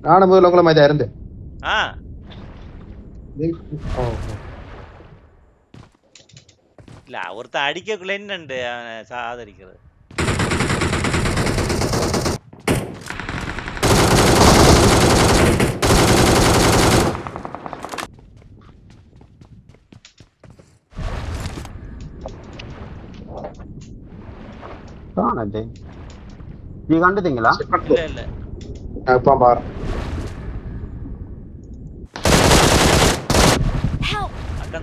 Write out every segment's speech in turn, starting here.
நானும் முதல்ல உங்களை மாதிரி இருந்தேன். இல்ல ஒருத்தன் அடிக்கக்குள்ள என்னண்டு சாதரிக்கிறது. நீ கண்டுட்டீங்களா? இல்ல இல்ல அப்பா பாரு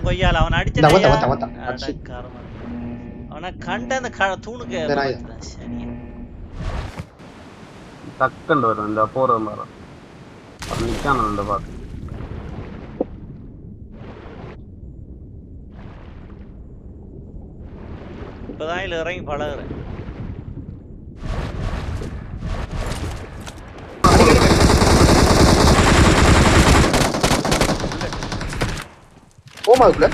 கொய்யால அவன் அடிச்சான். அவனை கண்ட அந்த தூணுக்கு டக்குன்னு வரும் இந்த போற மரம் நிக்கான இந்த பாத்து. இப்பதான் இதுல இறங்கி பழகுறேன். போமா அதுக்குள்ள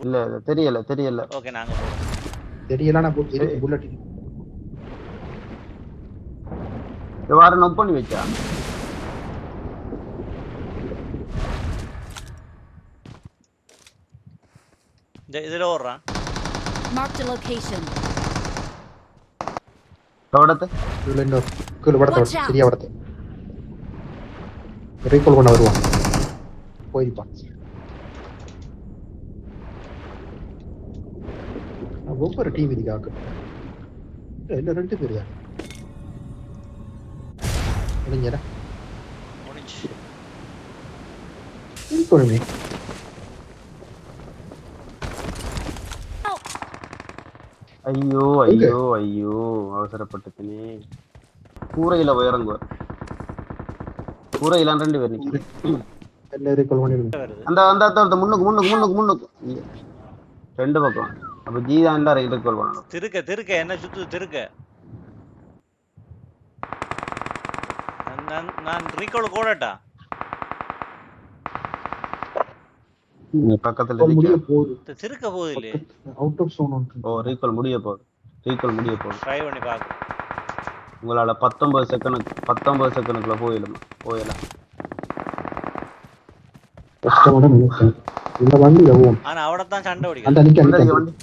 இல்ல தெரியல தெரியல. ஓகே நாங்க போறோம். தெரியலனா புல்லட் எவார நோட் பண்ணி வெச்சா. இதுல ஓடுறான். Marked a location. தவடத்தை இதுல இன்னொரு கீழ வடத்தை சரியா வடத்தை ரீகால் பண்ண வருவான். போயிருப்பான். ஒவ்வொரு டீம் இதுக்காக இல்ல 2 பேர் தான் முடிஞ்சடா முடிஞ்சு இருக்கணுமே. ஐயோ ஐயோ ஐயோ அவசரப்பட்டுனே. கூரையில உயரங்குவார். கூரையில 2 பேர் நிக்கிறேன். எல்லாரும் ரீகால் பண்ணிடுங்க. அந்த அந்த முன்னுக்கு 2 பக்கம். அப்ப ஜி தான் எல்லாரும் ரீகால் பண்ணணும். திருக்க என்ன சுத்து திருக்க. நான் ரீகால் கோடட்டா. பக்கத்துல முடிய போகுது. திருக்க போகுது இல்ல. அவுட் ஆஃப் ஜோன் வந்து. ஓ ரீகால் முடிய போகுது. ட்ரை பண்ணி பாக்க. உங்களால 19 செகண்டுக்குள்ள போயிடலாம். கஷ்டமான நினைச்சேன். இந்த வண்டி எவ்வளவு? ஆனா அவடத்தான் சண்டை ஓடிக்கு. அந்த நிக்க வண்டி.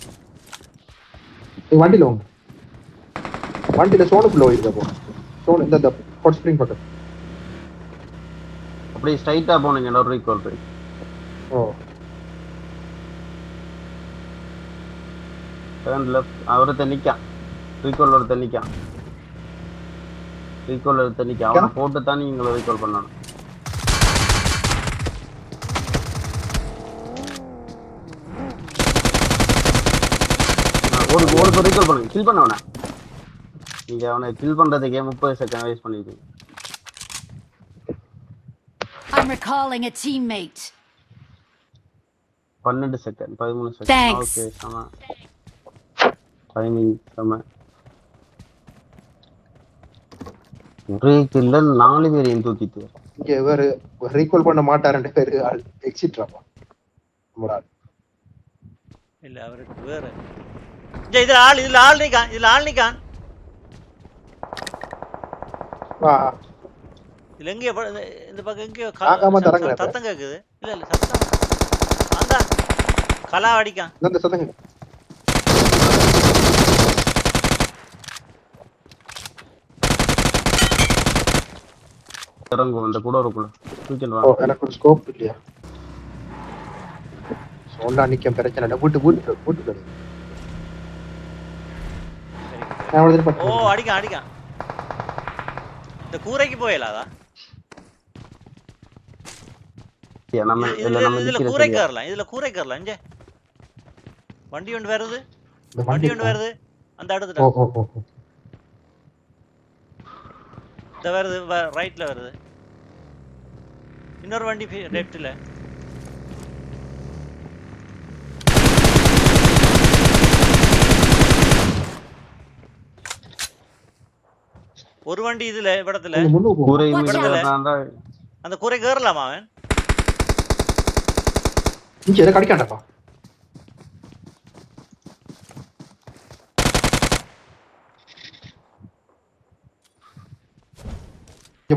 வண்டில வாங்க. வண்டில சோனுக்குள்ள போயிடுங்க போ. சோன் இந்த ஹாட் ஸ்ப்ரிங் பக்கம். அப்படியே ஸ்ட்ரைட்டா போனீங்க இன்னொரு ரீகால் போய். ஓ. Turn left. அவரத்த நிக்கான். ரீகால் ஒருத்த நிக்கான். அவனை போட்டு தான் நீங்க ரீகால் பண்ணணும். ஓடு ரீகால் பண்ணுங்க. கில் பண்ண அவனை. நீங்க அவனை கில் பண்றதுக்கே 30 செகண்ட் வேஸ்ட் பண்ணிருக்கீங்க. I'm recalling a teammate. 12 second 13 second. Okay சம டைமிங் சம. ஒரே கில்ல 4 பேரையும் தூக்கிட்டு இங்க வேற ரீகால் பண்ண மாட்டார் 2 பேர் எக்ஸிட்ராப்பா. முரால் இல்ல அவருக்கு வேற. இதுல ஆள் நிக்கான். வா. இல்ல எங்க இந்த பக்கம் எங்க சத்தம் கேக்குது. இல்ல சத்தம். அந்த கலா அடிக்கான். இந்த சத்தம். இறங்கு அந்த கூட இருக்குள்ள. தூக்கிட்டு வா. ஓ எனக்கு ஒரு ஸ்கோப் இல்லையா? சோண்டா நிக்க பிரச்சனை இல்ல. போட்டு ஓ அடிக்கான். இந்த கூரைக்கு போயலாதா? இதுல கூரைக்கு வரலாம். இங்க வண்டி ஒன்று வருது. அந்த இடத்துல இந்த வருது. ரைட்ல வருது. இன்னொரு வண்டி லெஃப்ட்ல. ஒரு வண்டி இதுல இடத்துல அந்த கூரை கேறலாமா அவன்? இங்க எதை கடிக்காண்டப்பா.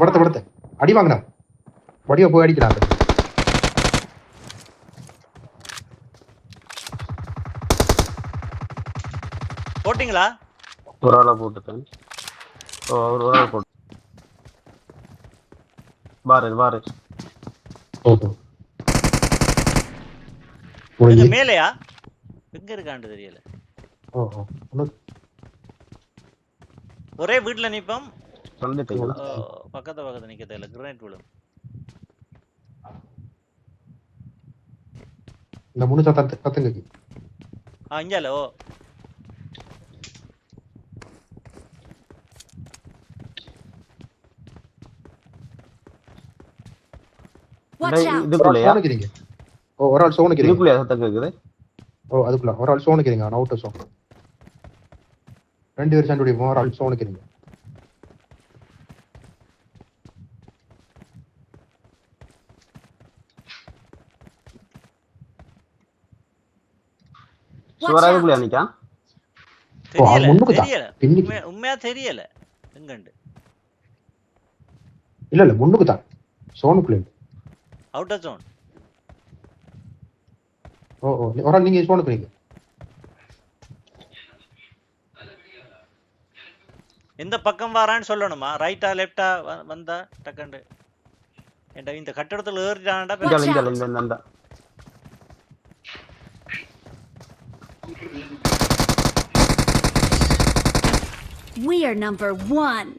படத்தை அடி வாங்கினா வடிவ போய் அடிக்கிறாங்க. போட்டிங்களா? ஒரு ஆளை போட்டுட்டேன். ஓ ஒரு ஆளை போட்டு பாரு ஓஹோ எங்க மேலையா எங்க இருக்கான்னு தெரியல. ஓஹோ ஒரே வீட்டுல நிப்போம். வந்துட்டீங்களா? பக்கத்துல நிக்க தெரியல. கிரனைட் விழும். இந்த முன்னு சத்தங்க இங்கல. ஓ Watch out! இதுக்குள்ளயா? சோனிக்கிறீங்க. ஓ ஒரு ஆள் சோனிக்கிறீங்க. இதுக்குள்ளயா சத்தம் கேக்குது? ஓ அதுக்குள்ள ஒரு ஆள் சோனிக்கிறீங்க. அவுட்டர் சோன் 2 பேர் சண்டை ஒரு ஆள் சோனிக்கிறீங்க. சுவராதுக்குள்ளயா நிக்கா? தெரியல. உண்மையா தெரியல எங்கண்டு. இல்ல முன்னுக்கு தான் சோனுக்குள்ள. Outer zone. ஓ ஒரு ஆள் நீங்க சோனுக்குறீங்க. எந்த பக்கம் வரான்னு சொல்லணுமா? ரைட்டா லெஃப்டா வந்தா டக்கண்டு. இந்த கட்டடத்துல ஏறிட்டான்டா. இந்த We are number 1.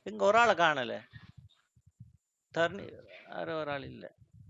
எங்க ஒரு ஆளை காணல. தர்ணி ஒரு ஆள் இல்ல.